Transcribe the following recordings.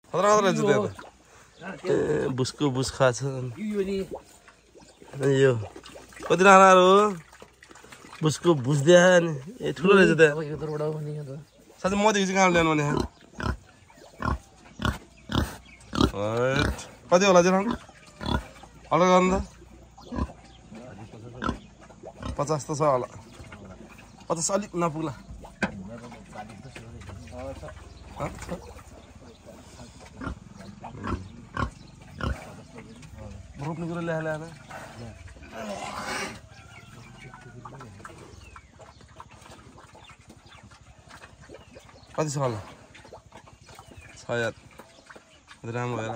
खतरा खतरा जुत्ता ए बुसको बुस खाछ यो कति राणाहरु बुसको बुस दिया नि ए ठुलो रहेछ त साथै मदेखि चाहिँ कहाँ ल्याउनु भने कति होला चाहिँ अलग गर्नु त 50 त छ होला 50 अलिक नपुग्ला रोप्ने कुरो ल्याएर कति छ होला 6 यार राम्रो भएर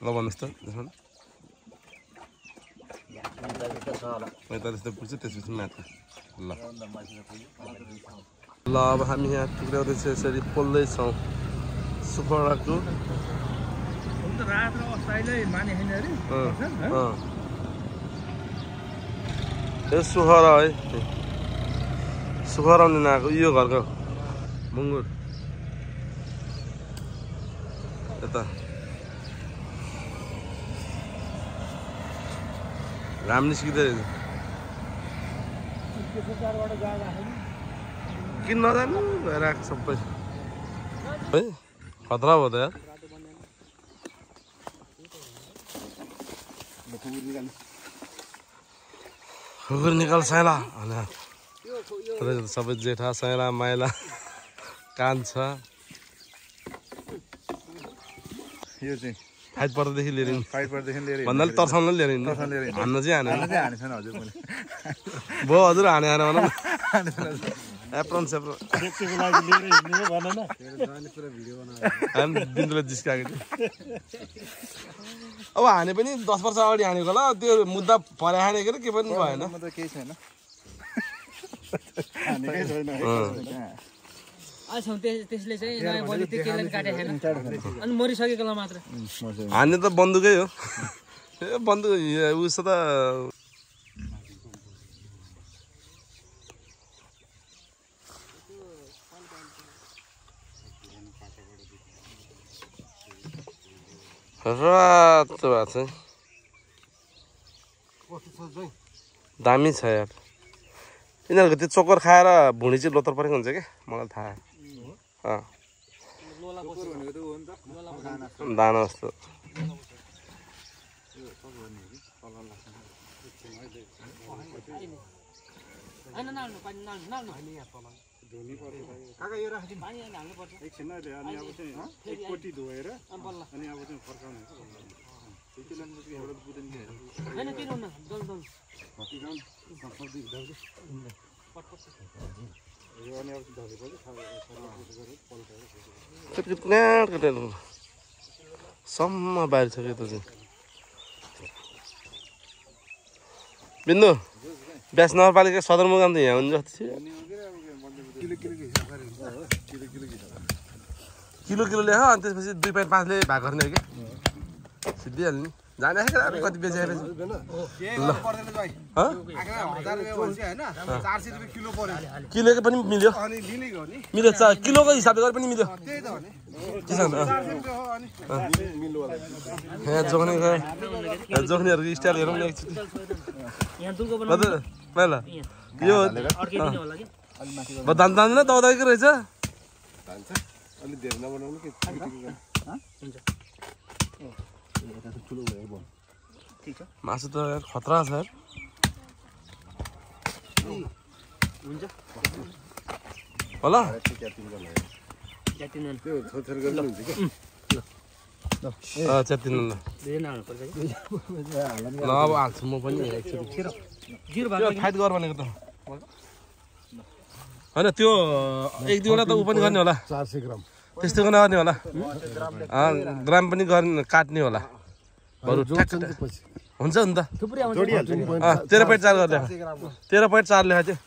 ल भन्नुहोस् त 45 त पुग्छ त्यसपछि माथि ल ल अब हामी यहाँ टुक्राउँदैछ यसरी पोल्दैछौँ सुखडाको यो सुखरा है सुखराउने नआएको यो घरको मुङ्गुर यता घाम निस्किँदै रहेछ किन नजानु भइरहेको सबै है खतरा भयो त यार खुकुर निकाल साइला सबै जेठा साइला माइला कान्छ यो चाहिँ फाइट पर्दादेखि लिएर भन्नाले तर्साउन लिएर हान्न चाहिँ भयो हजुर हाने हाने भन एप्रोन सेप्रोन बिन्दुले जिस्काएको थियो अब हाने पनि 10 वर्ष अगाडि हानेको होला त्यो मुद्दा परे हानेको के पनि भएन केही छैन त्यसले चाहिँ नयाँ बलि त्यो केलाई काटे छैन अनि मरिसकेकोलाई मात्र हान्ने त बन्दुकै हो ए बन्दुक उस त रात भएको छ दामी छ यार यिनीहरूको त्यो चोकर खाएर भुँडी चाहिँ लोतर परेको हुन्छ क्या मलाई थाहा दाना जस्तो काका यो राखिदिनु पानी हाल्नु पर्छ एकछिन अहिले अनि अब चाहिँ एक कोटी धोएर अनि अब चाहिँ फर्काउने त्यति लानु चाहिँ एउटा बुदिन नि हैन किन न दल दल कति गाउँ सबै दाजु पटपट यो अनि अब चाहिँ धरेपछि पल्टाएर सम्म बाहिर छ के त चाहिँ बिन्दु ब्यास नगरपालिका सदरमुकाम त यहाँ हुन्छ जस्तो किलो किलो ल्यायो अनि त्यसपछि 2.5 ले भाग गर्ने हो कि सिद्धिहाल्ने जाने कति बेचेर किलोको पनि मिल्यो मिल्यो किलोको हिसाबले गरे पनि मिल्यो के छ यहाँ जोख्नेहरूको स्टाइल हेरौँ न एकचोटि यो दाम दाम दाउदाको रहेछ अलि धेरै नबनाउनु के मासु त यार खतरा छ यार होला च्यातिन ल अब हाल्छु म पनि फाइट गर भनेको त होइन त्यो 1-2 वटा त उ पनि गर्ने होला 400 ग्राम त्यस्तो गर्ने होला ग्राम पनि गर्ने काट्ने होला बरु हुन्छ नि त 13.4 गर्ने 13.4 लेखा चाहिँ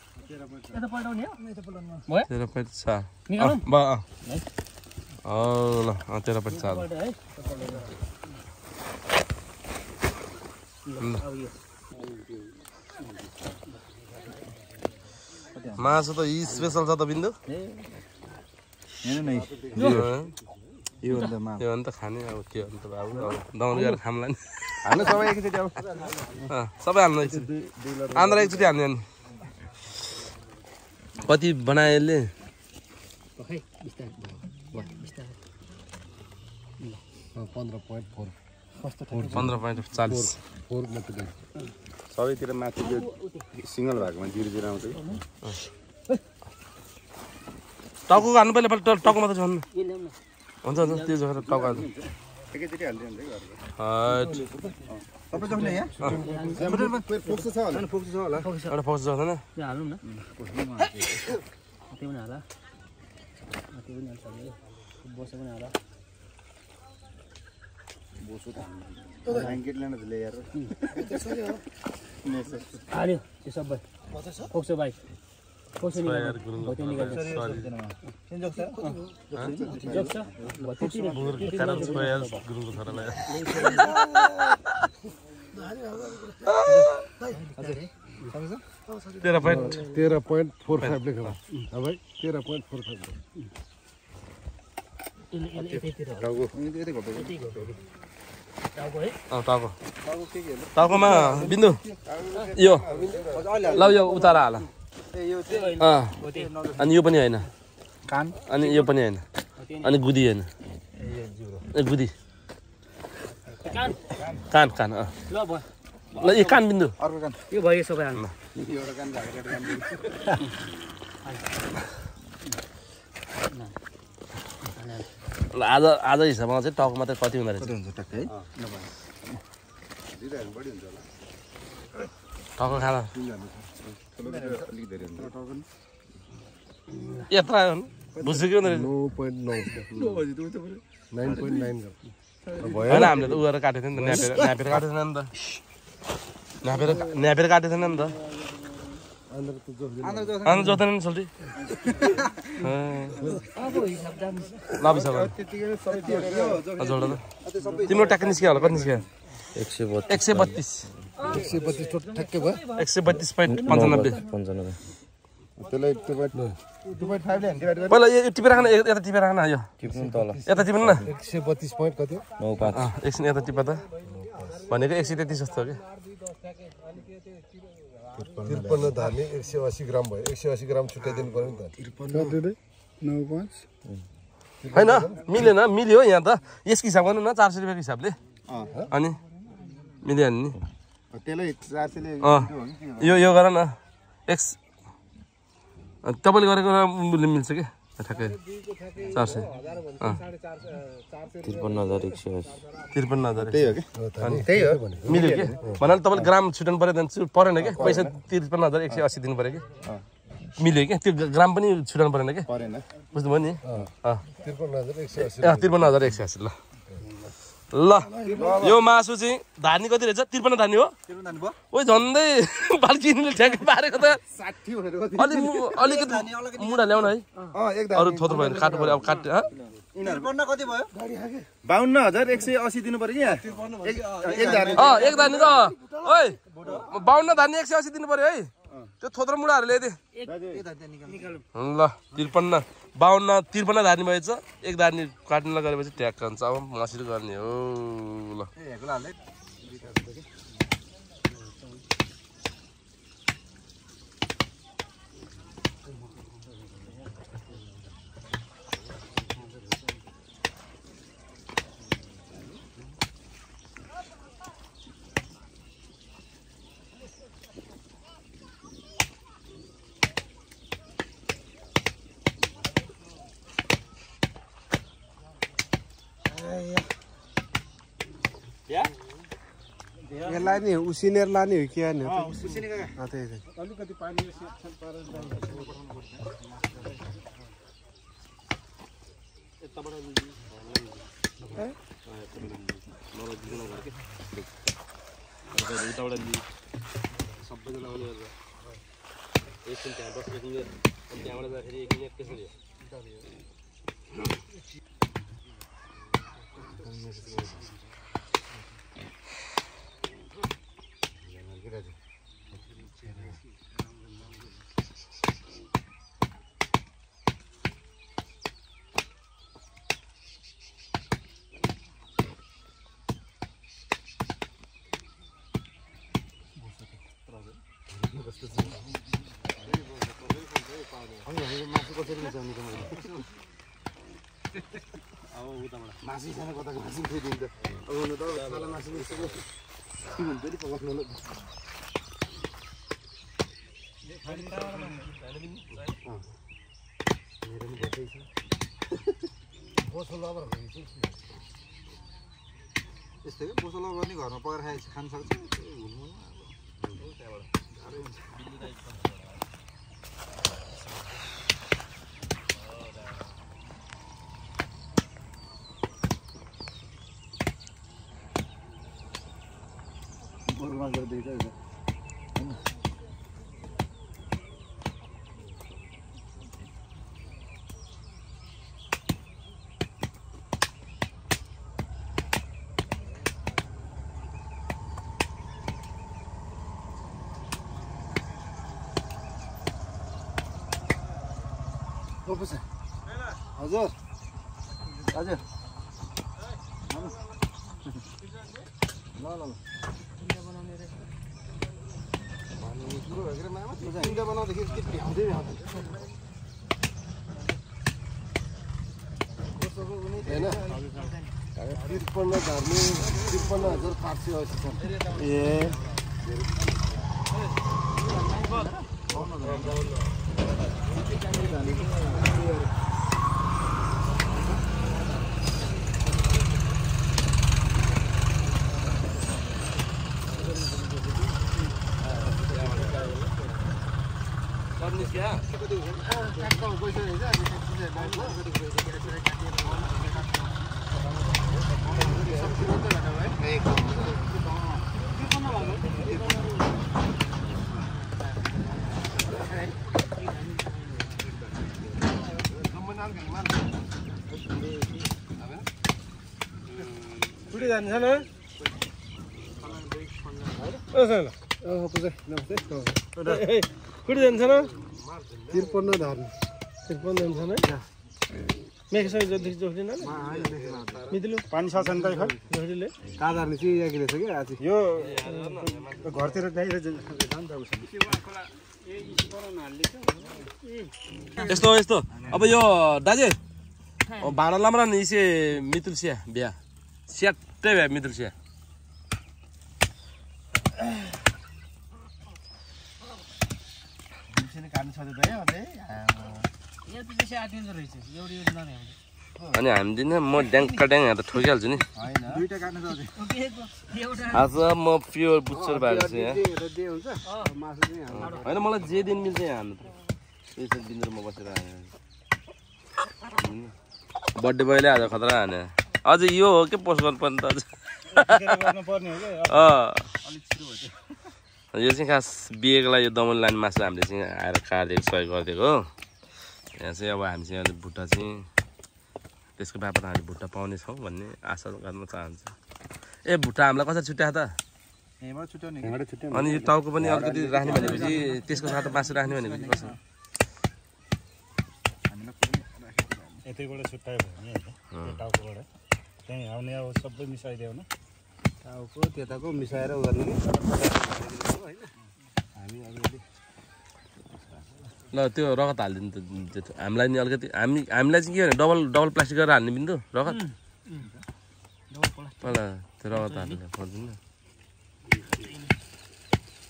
13.4 ल 13.4 1 मासु त यी स्पेसल छ त बिन्दु यो अन्त खाने अब के अन्त अब दौड गरेर खामला नि हाल्नु सबै एकचोटि अब सबै हाल्नु एकचोटि आन्द्रा एकचोटि हाल्ने अनि कति बनायो यसले 15.40 सबैतिर माथि यो सिङ्गल भएकोमा 0 आउँछ कि टाउको हाल्नु पहिले टाउको मात्रै भन्नु हुन्छ हुन्छ त्यो जोखेर टाउको हाल्नु एकैचोटि हाल्दियो नि सबै जग्गा यहाँ फोक्स छ होला एउटा फोक्स छ होइन त्यो हाल्नु न त्यो पनि हाल त्यो पनि हाल्छ बस पनि हाल बोसो त ब्ल्याङ्केट ल्याउन त ल्याएर हाल्यो त्यो सबै फोक्सो भाइ फोक्सो निकाल्नु त्यो निकाल्नु जोक्छ गुरुङको छोरालाई 13.45 लेखेर भाइ 13.45 टाउकोमा बिन्दु यो ल यो उतार हाल अनि यो पनि होइन अनि यो पनि होइन अनि गुदी होइन ए गुदी कान कान ल यो कान बिन्दु यो भयो सबै हाल्नु ल आज हिसाबमा चाहिँ टाउको मात्रै कति हुँदो रहेछ टाउको खाँदा यत्रा बुझ्छु कि हुँदो रहेछ 9.9 होइन हामीले त उ गरेर काटेको थियो नि त न्यापेर काटेको थिएन नि त न्यापेर काटेको थिएन नि त अन्त जोत्दैन नि सोल्टी तिम्रो ट्याक्क निस्क्यो होला कति निस्क्यो 132 ठ्याक्कै भयो 132.95 त्यसलाई 2.5 ले हान्थ्यो पहिला यो टिपेर खान यता टिपेर खान यो यता टिप्नु न 132 पोइन्ट कति 9.5 एकछिन यता टिप त भनेको 133 जस्तो हो कि 53 धार्ने 180 ग्राम भयो 180 ग्राम छुट्याइदिनु पर्यो नि त 9.5 होइन मिलेन मिल्यो यहाँ त यसको हिसाब गर्नु न 400 रुपियाँको हिसाबले अनि मिलिहाल्यो नि त्यसलाई 400 ले यो गर न एक्स तपाईँले गरेको मिल्छ कि ठ्याक्कै 400 53,180 त्यही हो कि त्यही हो मिल्यो कि भन्नाले तपाईँले ग्राम छुट्याउनु पऱ्यो परेन कि पैसा 53,180 दिनु पऱ्यो कि मिल्यो क्या त्यो ग्राम पनि छुट्याउनु परेन कि परेन बुझ्नुभयो नि 53,180 53,180 ल यो मासु चाहिँ धानी कति रहेछ 53 धानी हो ओ झन्डै बाल्किनीले ठ्याक्कै पारेको त 60 भनेर कति अलिकति मुढा ल्याउन है अरू थोत्रो भयो भने काट्नु पर्यो अब काट्यो 53 कति भयो 52,180 दिनु पर्यो कि एक धानी एक धानी त ओइ 52 धानी 180 दिनु पर्यो है त्यो थोत्रो मुढाहरु ल्याइदे ल 53 धानी भएछ एक धानी काट्नुलाई गरेपछि ट्याक्क हुन्छ अब मसिलो गर्ने हो ल लाने हो उसिनेर लाने हो कि हाने हो उसिने काका अलिकति पानी सेक्सन पारेर कसरी मिसाउने त मैले अब उताबाट मासु खान कता मासु खाइदिन्छ अब हुन त साला मासु मिसेको के हुन्छ नि पकाउन ल मेरो नि बसै छ बोसो लबर भन्छ यस्तै के बोसो लबर गर्ने घरमा पकाएर खान सक्छ घुम्नु अब त्यहाँबाट साह्रै हुन्छ बरुमा गर्दै छ हजुर हजुर ल ल ल इन्डिया बनाउँदाखेरि के भ्याउँदै भ्याउँदैन होइन 53 धर्ने 53,580 छ ए कुठे जान्छ न कुठे जान्छ न 53 धर्ने 53 जान्छ न मेघसँग जोड्दै जोड्दैन मितिलो पानी छ नि त खै जोडीले कादारले चाहिँ याकिले छ कि आज यो घरतिर दाइरे यस्तो यस्तो अब यो दाजे भाडा लाम्रा नि इसे मितुल सिया बिहा स्याट्टै भए मितुल सिया अनि हामी दिन म ड्याङ्का ड्याङ त ठोकिहाल्छु नि आज म प्योर बुच्चर भएको छु यहाँ होइन मलाई जे दिन मिल्छ यहाँ हाल्नु त त्यसरी दिन्छ म बसेर बर्थडे बोयले आज खतरा हाने अझ यो हो के पोस्ट गर्नुपर्ने त अझ यो चाहिँ खास बिहेको लागि यो दमन लाने मासु हामीले चाहिँ आएर काटिदिएको सहयोग गरिदिएको हो यहाँ चाहिँ अब हामी चाहिँ अहिले भुट्टा चाहिँ त्यसको बापत हामीले भुट्टा पाउनेछौँ भन्ने आशा गर्न चाहन्छु ए भुट्टा हामीलाई कसरी छुट्यायो त अनि यो टाउको पनि अलिकति राख्ने भनेपछि त्यसको साथ मासु राख्ने भनेपछि कसो यतैबाट छुट्यायो भने टाउकोबाट त्यहीँ आउने अब सबै मिसाइदियो न टाउको त्यताको मिसाएर गर्ने होइन हामी अलिअलि ल त्यो रगत हालिदिनु त हामीलाई नि अलिकति हामीलाई चाहिँ के भने डबल प्लास्टिक गरेर हाल्ने बिन्दु रगत पहिला त्यो रगत हाल्नु पर्दैन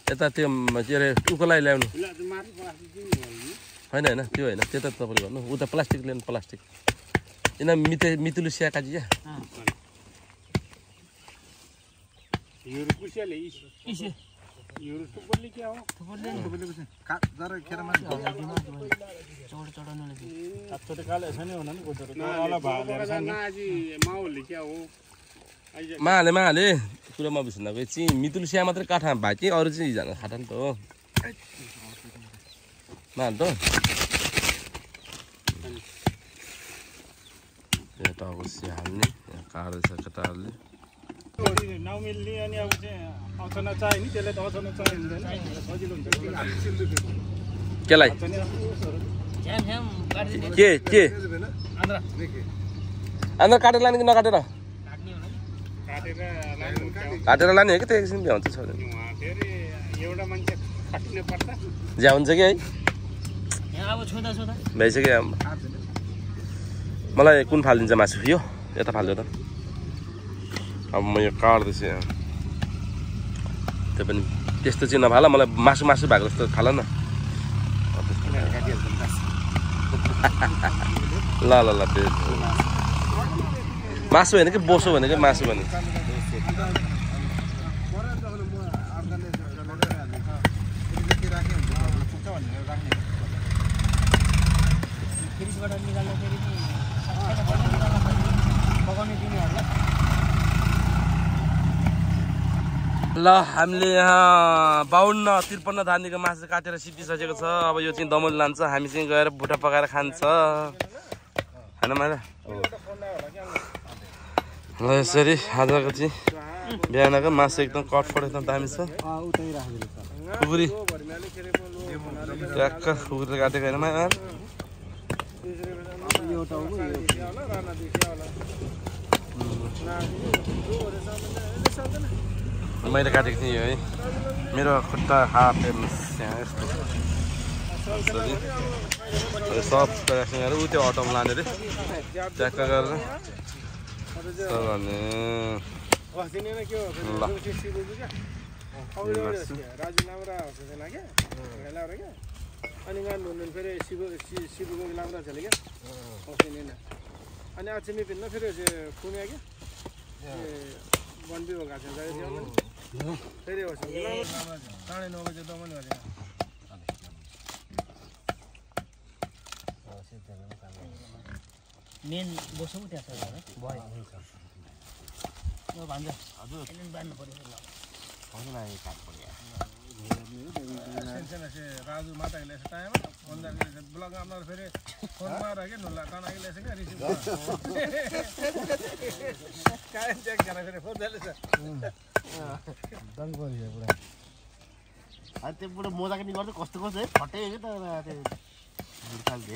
यता त्यो के अरे उकोलाई ल्याउनु होइन होइन त्यो होइन त्यो त तपाईँले गर्नु उता प्लास्टिक ल्याउनु प्लास्टिक यिनीहरू मितुलु स्या काजी क्या माहाले कुरा म बिर्सिँदा गएँ चाहिँ मितुल स्या मात्रै काठमा भाइ चाहिँ अरू चाहिँ हिजो खाटा नि त हो माहाल त यहाँ टाउको स्या हाल्ने यहाँ काट्दैछ केटाहरूले नमिल्ने अनि अब चाहिँ अचानक चाहियो नि त्यसलाई त अचानक चाहियो हुँदैन सजिलो हुन्छ केलाई के आन्द्रा काटेर लाने कि नकाटेर काटेर लाने हो कि त्यो एकछिन भ्याउँछ एउटा मान्छे खट्नु पर्छ ज्या हुन्छ कि है अब छोदा छोदा भइसक्यो मलाई कुन फालिदिन्छ मासु यो यता फाल्यो त अब म यो काट्दैछु त्यो पनि त्यस्तो चाहिँ नफाल मलाई मासु भएको जस्तो फाल न ल ल ल त्यो मासु होइन कि बोसो भनेको मासु भने ल हामीले यहाँ 52-53 धानीको मासु काटेर सिपिसकेको छ अब यो चाहिँ दमोली लान्छ हामी चाहिँ गएर भुटा पकाएर खान्छ हैन माइला ल यसरी आजको चाहिँ बिहानको मासु एकदम कटफट एकदम दामी छ खुकुरी ट्याक्क खुकुरीले काटेको होइन माया मैले काटेको थिएँ है मेरो खुट्टा हात हेर्नुहोस् यहाँ यस्तो सब गरेर ऊ त्यो अटोमा लाने रे ट्याक्क गरेर भने मेन बसौँ त्यहाँ छ भयो भन्छ हजुर बाँध्नु पर्यो राजु माताले टाइममा ब्लग आउनु फेरि फोन मार के नुला तनाले लेसे के रिसिभ काय चेक गरेर फेरि फोन जाले छ दङ गरियो पुरा अनि त्यो पुरा मोजाको नि गर्दै कस्तो कस्तो है फटे के त त्यो बुर्खाल दे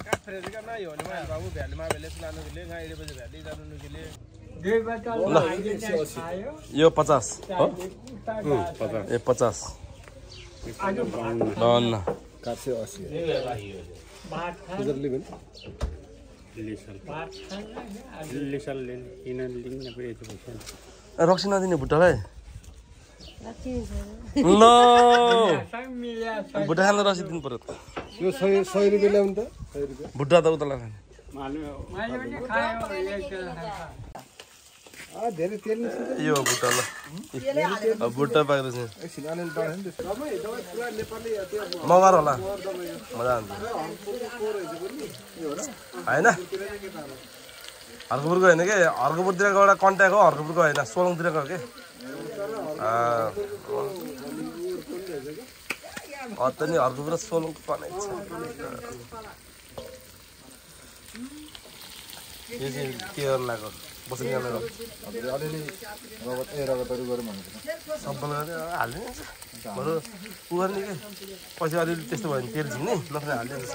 काट फेरि के नै हो नि बाबु भ्यालीमा भेले लानु गेले गाइरे बजे भ्याली जानु गेले यो 50 हो ए 50 52 480 रक्सी नदिने भुट्टालाई ल भुट्टा खान रक्सी दिनु पर्यो यो 100 रुपैयाँ ल्याउनु त 100 रुपैयाँ भुट्टा त उता खाने धेरै तेल निस्किन्छ यो भुट्टा ल भुट्टा पाक्दैछ एकछिन अलिअलि डढ्यो नि त्यसको मगार होला मजा आउँछ होइन हर्कपुरको होइन कि हर्कपुरतिरको एउटा कन्ट्याक्ट हो हर्कपुरको होइन सोलङतिरको हो कि त नि हर्कपुर सोलङको कनेक्ट छ यो चाहिँ के गर्नु लाग्यो बस्नु लाग्यो अलिअलि रगतहरू गरौँ भनेको सबै हालिदिन्छ बरु उ गर्ने के पछि अलिअलि त्यस्तो भयो भने तेल झिक्ने नत्र हालिदिन्छ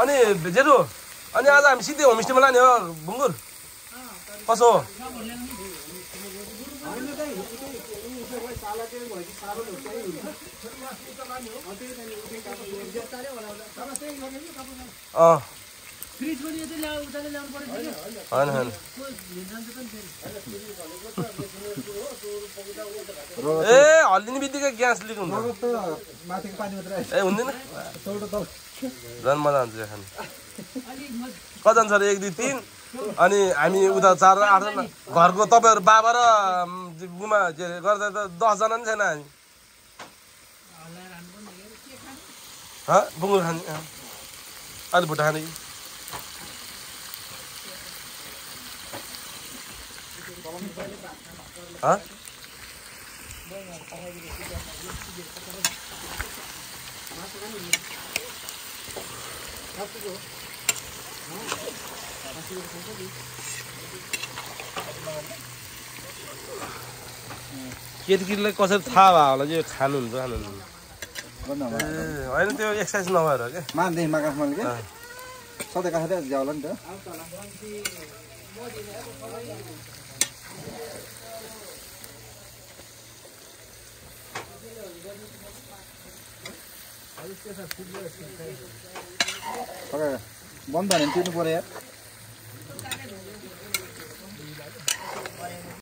अनि जेठो अनि आज हामी सिधै होमस्टेमा लाने हो बुङ्गुर कसो हो ए हल्लिने बित्तिकै ग्यास लिक हुन्छ ए हुँदैन झन् मजा आउँछ खानु कतिजना छ अरे 1 2 3 अनि हामी उता 4 8 जना घरको तपाईहरु बाबा र गुमा गर्दा त 10 जना नि छैन हामी बुङ्गुर खाने अलि भुटा खाने केटीकेटीलाई कसरी थाहा भयो होला यो खानुहुन्छ होइन त्यो एक्सर्साइज नभएर क्या मान्दै काठमाडौँ क्या सधैँ काठै ज्याउला नि त बन्द भने तिर्नु पर्यो यार